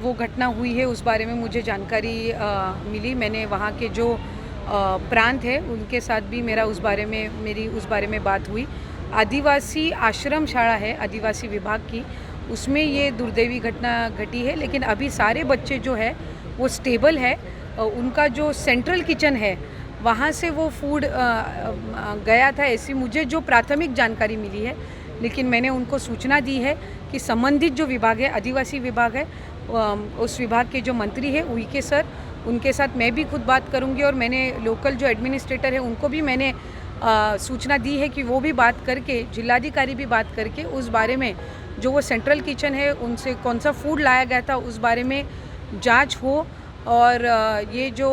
वो घटना हुई है उस बारे में मुझे जानकारी मिली। मैंने वहाँ के जो प्रांत है उनके साथ भी मेरी उस बारे में बात हुई। आदिवासी आश्रम शाला है आदिवासी विभाग की, उसमें ये दुर्दैवी घटना घटी है, लेकिन अभी सारे बच्चे जो है वो स्टेबल है। उनका जो सेंट्रल किचन है वहाँ से वो फूड गया था, ऐसी मुझे जो प्राथमिक जानकारी मिली है। लेकिन मैंने उनको सूचना दी है कि संबंधित जो विभाग है आदिवासी विभाग है, उस विभाग के जो मंत्री है उइके सर, उनके साथ मैं भी खुद बात करूंगी। और मैंने लोकल जो एडमिनिस्ट्रेटर है उनको भी मैंने सूचना दी है कि वो भी बात करके, जिलाधिकारी भी बात करके उस बारे में जो वो सेंट्रल किचन है उनसे कौन सा फूड लाया गया था उस बारे में जांच हो। और ये जो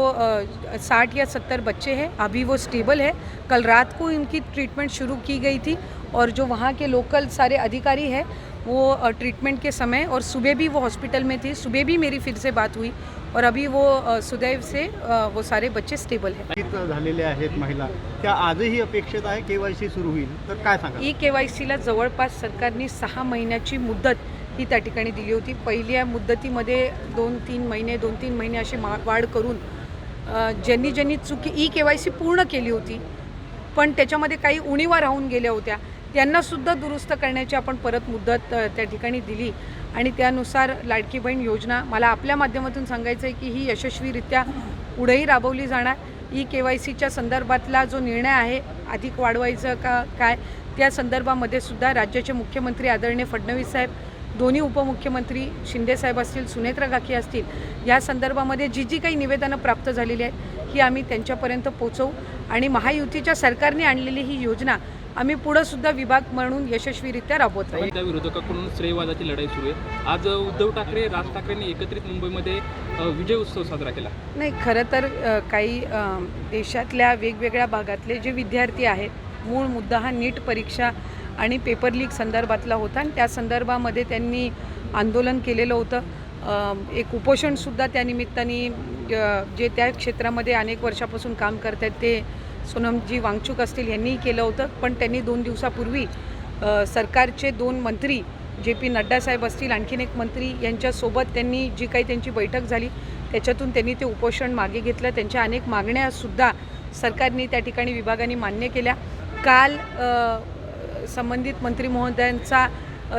60 या 70 बच्चे हैं अभी वो स्टेबल है। कल रात को इनकी ट्रीटमेंट शुरू की गई थी और जो वहाँ के लोकल सारे अधिकारी हैं वो ट्रीटमेंट के समय, और सुबह भी वो हॉस्पिटल में थी, सुबह भी मेरी फिर से बात हुई और अभी वो सुदैव से वो सारे बच्चे स्टेबल हैं। झालेले आहेत महिला, त्या आजही अपेक्षित आहे केवायसी सुरू होईल, तर काय सांगा? KYCला जवळपास सरकारने 6 महिन्याची मुदत ही त्या ठिकाणी दिली होती। पहिल्या मुदतीमध्ये 2-3 महिने अशी वाढ करून ज्यांनी चुकी KYC पूर्ण केली होती पण त्याच्यामध्ये काही उणीवा राहून गेल्या होत्या त्यांनासुद्धा दुरुस्त करण्याची आपण परत मुदत त्या ठिकाणी दिली आणि त्यानुसार लाडकी बहीण योजना मला आपल्या माध्यमातून सांगायचं आहे की ही यशस्वीरित्या पुढेही राबवली जाणार। KYCच्या संदर्भातला जो निर्णय आहे अधिक वाढवायचं का काय त्या संदर्भामध्ये सुद्धा राज्याचे मुख्यमंत्री आदरणीय फडणवीस साहेब, दोन्ही उपमुख्यमंत्री शिंदे साहेब असतील, सुनेत्रा काकी असतील, या संदर्भामध्ये जी काही निवेदनं प्राप्त झालेली आहेत ही आम्ही त्यांच्यापर्यंत पोहोचवू आणि महायुतीच्या सरकारने आणलेली ही योजना आम्ही पुढे सुद्धा विभाग म्हणून यशस्वीरित्या राबवत राहू। त्या विरोधकाकडून श्रेयवादाची लढाई सुरू आहे। आज उद्धव ठाकरे, राज ठाकरेंनी एकत्रित मुंबईमध्ये विजय उत्सव साजरा केला। नाही, खरं तर काही देशातल्या वेगवेगळ्या भागातले जे विद्यार्थी आहेत, मूळ मुद्दा हा नीट परीक्षा आणि पेपर लीक संदर्भातला होता आणि त्या संदर्भामध्ये त्यांनी आंदोलन केलेलं होतं। एक उपोषणसुद्धा त्या निमित्ताने जे त्या क्षेत्रामध्ये अनेक वर्षापासून काम करत आहेत ते सोनमजी वांगचूक असतील यांनीही केलं होतं। पण त्यांनी 2 दिवसापूर्वी सरकारचे 2 मंत्री JP नड्डा साहेब असतील, आणखीन एक मंत्री यांच्यासोबत त्यांनी जी काही त्यांची बैठक झाली त्याच्यातून त्यांनी ते उपोषण मागे घेतलं। त्यांच्या अनेक मागण्यासुद्धा सरकारने त्या ठिकाणी विभागाने मान्य केल्या। काल संबंधित मंत्री महोदयांचा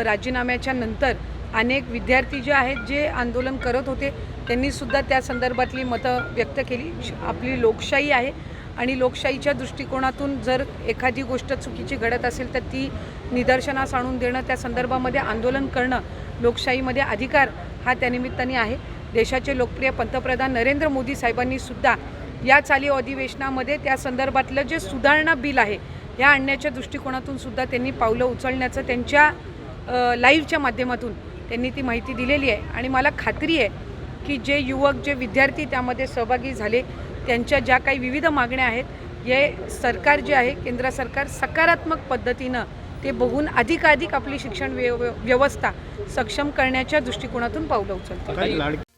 राजीनाम्याच्या नंतर अनेक विद्यार्थी जे आहेत जे आंदोलन करत होते त्यांनीसुद्धा त्या संदर्भातली मतं व्यक्त केली। आपली लोकशाही आहे आणि लोकशाहीच्या दृष्टिकोनातून जर एखादी गोष्ट चुकीची घडत असेल तर ती निदर्शनास आणून देणं, त्या संदर्भामध्ये आंदोलन करणं लोकशाहीमध्ये अधिकार हा त्यानिमित्ताने आहे। देशाचे लोकप्रिय पंतप्रधान नरेंद्र मोदी साहेबांनी सुद्धा या चालू अधिवेशनामध्ये त्या संदर्भातलं जे सुधारणा बिल आहे या आणण्याच्या दृष्टिकोनातून सुद्धा त्यांनी पावलं उचलण्याचं त्यांच्या लाईव्हच्या माध्यमातून त्यांनी ती माहिती दिलेली आहे। आणि मला खात्री आहे की जे युवक, जे विद्यार्थी त्यामध्ये सहभागी झाले त्यांच्या ज्या काही विविध मागण्या आहेत हे सरकार जे आहे, केंद्र सरकार सकारात्मक पद्धतीनं ते बघून अधिकाधिक आपली शिक्षण व्यवस्था सक्षम करण्याच्या दृष्टिकोनातून पावलं उचलते।